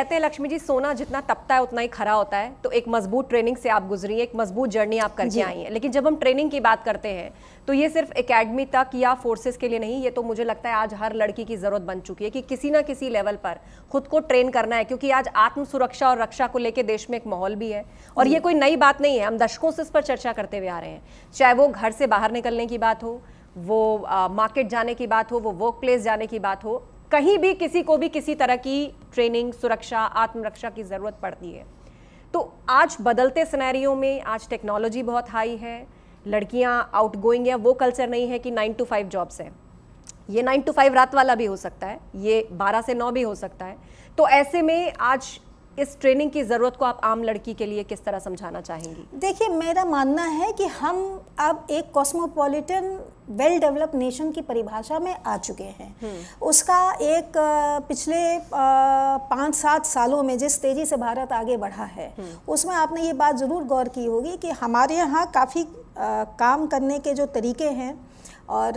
कहते हैं लक्ष्मी जी, सोना जितना तपता है उतना ही खरा होता है। तो एक मजबूत ट्रेनिंग से आप गुजरी, एक मजबूत जर्नी आप करके आई हैं। लेकिन जब हम ट्रेनिंग की बात करते हैं तो ये सिर्फ एकेडमी तक या फोर्सेस के लिए नहीं, ये तो मुझे लगता है आज हर लड़की की जरूरत बन चुकी है कि किसी ना किसी लेवल पर खुद को ट्रेन करना है, क्योंकि आज आत्म सुरक्षा और रक्षा को लेकर देश में एक माहौल भी है। और ये कोई नई बात नहीं है, हम दशकों से इस पर चर्चा करते हुए आ रहे हैं। चाहे वो घर से बाहर निकलने की बात हो, वो मार्केट जाने की बात हो, वो वर्क प्लेस जाने की बात हो, कहीं भी किसी को भी किसी तरह की ट्रेनिंग, सुरक्षा, आत्मरक्षा की जरूरत पड़ती है। तो आज बदलते सिनेरियो में आज टेक्नोलॉजी बहुत हाई है, लड़कियां आउटगोइंग है, वो कल्चर नहीं है कि 9 to 5 जॉब्स है। ये 9 to 5 रात वाला भी हो सकता है, ये 12 से 9 भी हो सकता है। तो ऐसे में आज इस ट्रेनिंग की ज़रूरत को आप आम लड़की के लिए किस तरह समझाना चाहेंगी? देखिए, मेरा मानना है कि हम अब एक कॉस्मोपॉलिटन वेल डेवलप्ड नेशन की परिभाषा में आ चुके हैं। उसका एक पिछले 5-7 सालों में जिस तेज़ी से भारत आगे बढ़ा है, उसमें आपने ये बात ज़रूर गौर की होगी कि हमारे यहाँ काफ़ी काम करने के जो तरीके हैं और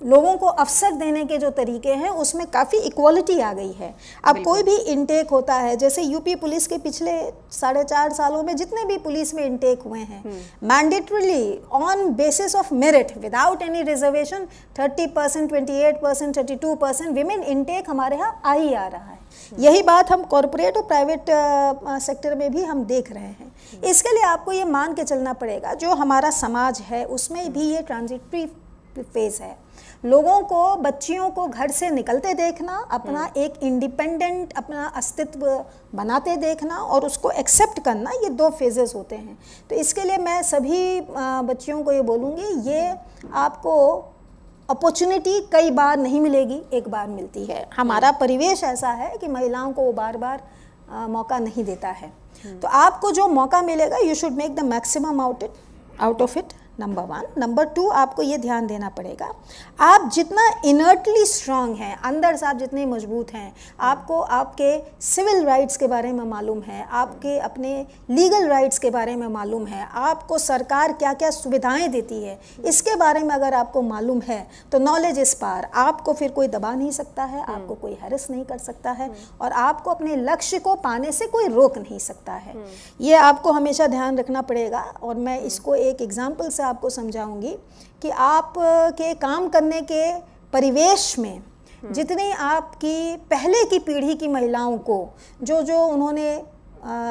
लोगों को अवसर देने के जो तरीके हैं, उसमें काफ़ी इक्वालिटी आ गई है। अब कोई भी इनटेक होता है, जैसे यूपी पुलिस के पिछले 4.5 सालों में जितने भी पुलिस में इनटेक हुए हैं, mandatorily on basis of merit without any reservation 30%, 28%, 32% women intake हमारे यहाँ आ ही आ रहा है। यही बात हम कॉरपोरेट और प्राइवेट सेक्टर में भी हम देख रहे हैं। इसके लिए आपको ये मान के चलना पड़ेगा, जो हमारा समाज है उसमें भी ये ट्रांजिटरी फेज है। लोगों को, बच्चियों को घर से निकलते देखना, अपना एक इंडिपेंडेंट अपना अस्तित्व बनाते देखना और उसको एक्सेप्ट करना, ये 2 फेजेस होते हैं। तो इसके लिए मैं सभी बच्चियों को ये बोलूँगी, ये आपको अपॉर्चुनिटी कई बार नहीं मिलेगी, एक बार मिलती है। हमारा परिवेश ऐसा है कि महिलाओं को बार बार मौका नहीं देता है। तो आपको जो मौका मिलेगा, you should make the maximum out of it, number 1। Number 2, आपको ये ध्यान देना पड़ेगा, आप जितना इनर्टली स्ट्रांग हैं, अंदर से आप जितने मजबूत हैं, आपको आपके सिविल राइट्स के बारे में मालूम है, आपके अपने लीगल राइट्स के बारे में मालूम है, आपको सरकार क्या क्या सुविधाएं देती है, इसके बारे में अगर आपको मालूम है तो नॉलेज इस पार, आपको फिर कोई दबा नहीं सकता है, आपको कोई हैरेस नहीं कर सकता है और आपको अपने लक्ष्य को पाने से कोई रोक नहीं सकता है। ये आपको हमेशा ध्यान रखना पड़ेगा। और मैं इसको एक एग्जाम्पल से आपको समझाऊंगी कि आप के काम करने के परिवेश में जितनी आपकी पहले की पीढ़ी की महिलाओं को जो उन्होंने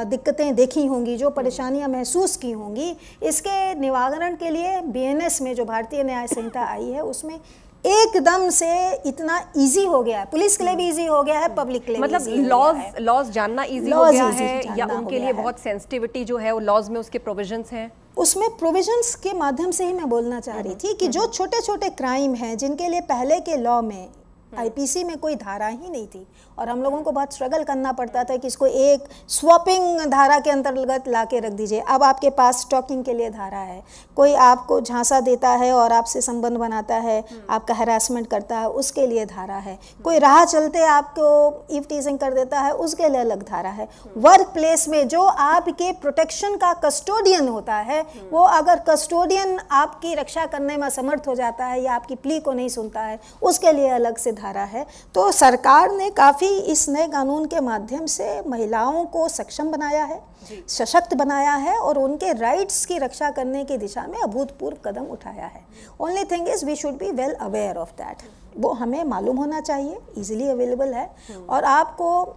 दिक्कतें देखी होंगी, जो परेशानियां महसूस की होंगी, इसके निवारण के लिए बीएनएस में जो भारतीय न्याय संहिता आई है, उसमें एकदम से इतना इजी हो गया है। पुलिस के लिए भी इजी हो गया है, पब्लिक के लिए मतलब लॉज जानना इजी हो गया है, या उनके लिए बहुत सेंसिटिविटी जो है वो लॉज में उसके प्रोविजंस हैं, उसमें प्रोविजंस के माध्यम से ही मैं बोलना चाह रही थी कि जो छोटे छोटे क्राइम हैं जिनके लिए पहले के लॉ में आईपीसी में कोई धारा ही नहीं थी और हम लोगों को बहुत स्ट्रगल करना पड़ता था कि इसको एक स्वैपिंग धारा के अंतर्गत ला के रख दीजिए। अब आपके पास स्टॉकिंग के लिए धारा है, कोई आपको झांसा देता है और आपसे संबंध बनाता है, आपका हैरासमेंट करता है, उसके लिए धारा है, कोई राह चलते आपको ईव टीजिंग कर देता है, उसके लिए अलग धारा है। वर्क प्लेस में जो आपके प्रोटेक्शन का कस्टोडियन होता है, वो अगर कस्टोडियन आपकी रक्षा करने में असमर्थ हो जाता है या आपकी प्ली को नहीं सुनता है, उसके लिए अलग से धारा है। तो सरकार ने काफ़ी इस नए कानून के माध्यम से महिलाओं को सक्षम बनाया है, सशक्त बनाया है और उनके राइट्स की रक्षा करने की दिशा में अभूतपूर्व कदम उठाया है। Only thing is we should be well aware of that. वो हमें मालूम होना चाहिए, इजीली अवेलेबल है। और आपको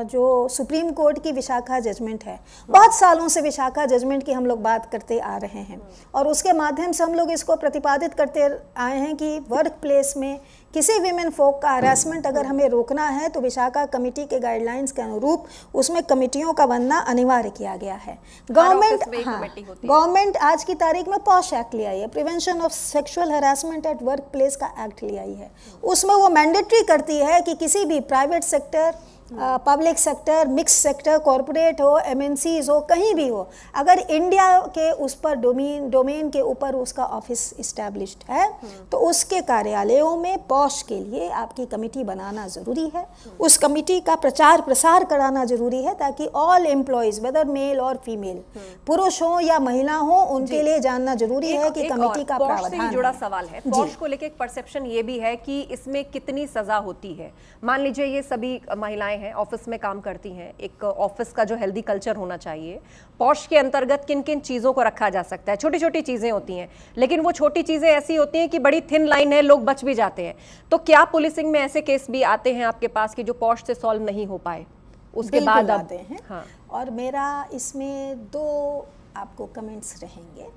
जो सुप्रीम कोर्ट की विशाखा जजमेंट है, बहुत सालों से विशाखा जजमेंट की हम लोग बात करते आ रहे हैं और उसके माध्यम से हम लोग इसको प्रतिपादित करते आए हैं कि वर्क प्लेस में किसी विमेन फोक का हरासमेंट अगर हमें रोकना है तो विशाखा कमेटी के गाइडलाइंस के अनुरूप उसमें कमेटियों का बनना अनिवार्य किया गया है। गवर्नमेंट आज की तारीख में पॉश एक्ट ले आई है, prevention of sexual harassment at work place का एक्ट ले आई है। उसमें वो मैंडेटरी करती है कि किसी भी private sector, public sector, mix sector, corporate हो, एमएनसीज हो, कहीं भी हो, अगर इंडिया के उस पर डोमेन के ऊपर उसका ऑफिस इस्टेब्लिश्ड है तो उसके कार्यालयों में पॉश के लिए आपकी कमेटी बनाना ज़रूरी है। उस कमेटी का प्रचार प्रसार कराना ज़रूरी है ताकि ऑल एम्प्लॉयज़ वेदर मेल और फीमेल, पुरुष हो या महिला हो, उनके लिए जानना जरूरी है कि कमेटी का प्रावधान जुड़ा सवाल है। पॉश को लेकर एक परसेप्शन ये भी है कि इसमें कितनी सज़ा होती है। मान लीजिए ये सभी महिलाएं महिलाएं हैं, ऑफिस में काम करती हैं, एक ऑफिस का जो हेल्दी कल्चर होना चाहिए, पॉश के अंतर्गत किन किन चीज़ों को रखा जा सकता है? छोटी छोटी चीज़ें होती हैं, लेकिन वो छोटी चीज़ें ऐसी होती हैं कि बड़ी थिन लाइन है, लोग बच भी जाते हैं। तो क्या पुलिसिंग में ऐसे केस भी आते हैं आपके पास कि जो पॉश से सॉल्व नहीं हो पाए, उसके बाद आते हैं? हाँ। और मेरा इसमें 2 आपको कमेंट्स रहेंगे।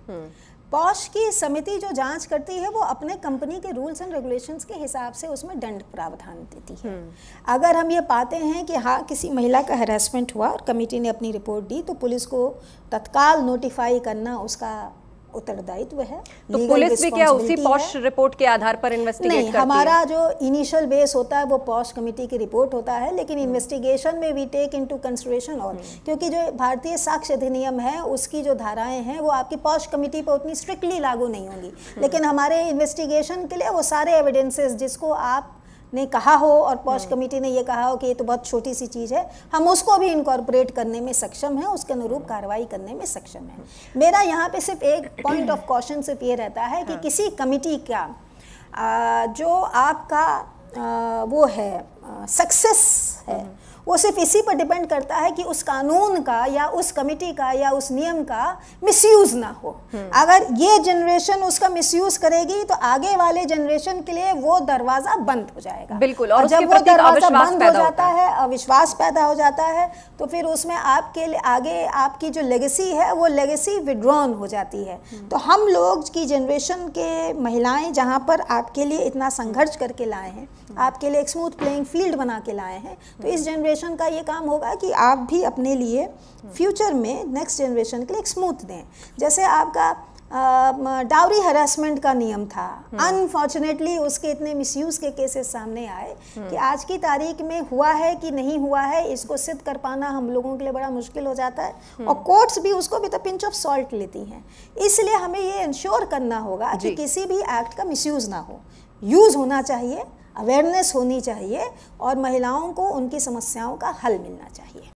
पॉश की समिति जो जांच करती है वो अपने कंपनी के रूल्स एंड रेगुलेशंस के हिसाब से उसमें दंड प्रावधान देती है। अगर हम ये पाते हैं कि हाँ किसी महिला का हैरेसमेंट हुआ और कमेटी ने अपनी रिपोर्ट दी, तो पुलिस को तत्काल नोटिफाई करना उसका उत्तरदायित्व है। तो पुलिस भी क्या उसी पॉश रिपोर्ट के आधार पर इन्वेस्टिगेट करती है? नहीं, हमारा जो इनिशियल बेस होता है वो पॉश कमेटी की रिपोर्ट होता है, लेकिन इन्वेस्टिगेशन में वी टेक इनटू कंसिडरेशन और क्योंकि जो भारतीय साक्ष्य अधिनियम है उसकी जो धाराएं हैं वो आपकी पॉश कमेटी पर उतनी स्ट्रिक्टली लागू नहीं होंगी, लेकिन हमारे इन्वेस्टिगेशन के लिए वो सारे एविडेंसेस जिसको आप ने कहा हो और पॉश कमेटी ने ये कहा हो कि ये तो बहुत छोटी सी चीज़ है, हम उसको भी इनकॉर्पोरेट करने में सक्षम है, उसके अनुरूप कार्रवाई करने में सक्षम है। मेरा यहाँ पे सिर्फ एक पॉइंट ऑफ कॉशन सिर्फ ये रहता है कि किसी कमेटी का जो आपका वो है सक्सेस है वो सिर्फ इसी पर डिपेंड करता है कि उस कानून का या उस कमेटी का या उस नियम का मिसयूज ना हो। अगर ये जनरेशन उसका मिसयूज करेगी तो आगे वाले जनरेशन के लिए वो दरवाजा बंद हो जाएगा। बिल्कुल, और जब वो दरवाजा बंद हो जाता है, अविश्वास पैदा हो जाता है, तो फिर उसमें आपके लिए आगे आपकी जो लेगेसी है वो लेगेसी विड्रॉन हो जाती है। तो हम लोग की जनरेशन के महिलाएं जहाँ पर आपके लिए इतना संघर्ष करके लाए हैं, आपके लिए एक स्मूथ प्लेइंग फील्ड बना के लाए हैं, तो इस जनरेशन का ये काम होगा कि आप भी अपने लिए फ्यूचर में नेक्स्ट जनरेशन के लिए एक स्मूथ दें। जैसे आपका डाउरी हरासमेंट का नियम था, अनफॉर्चुनेटली उसके इतने मिसयूज के केसेस सामने आए कि आज की तारीख में हुआ है कि नहीं हुआ है इसको सिद्ध कर पाना हम लोगों के लिए बड़ा मुश्किल हो जाता है, और कोर्ट्स भी उसको भी तो पिंच ऑफ सॉल्ट लेती हैं। इसलिए हमें ये इंश्योर करना होगा कि किसी भी एक्ट का मिसयूज ना हो, यूज़ होना चाहिए, अवेयरनेस होनी चाहिए और महिलाओं को उनकी समस्याओं का हल मिलना चाहिए।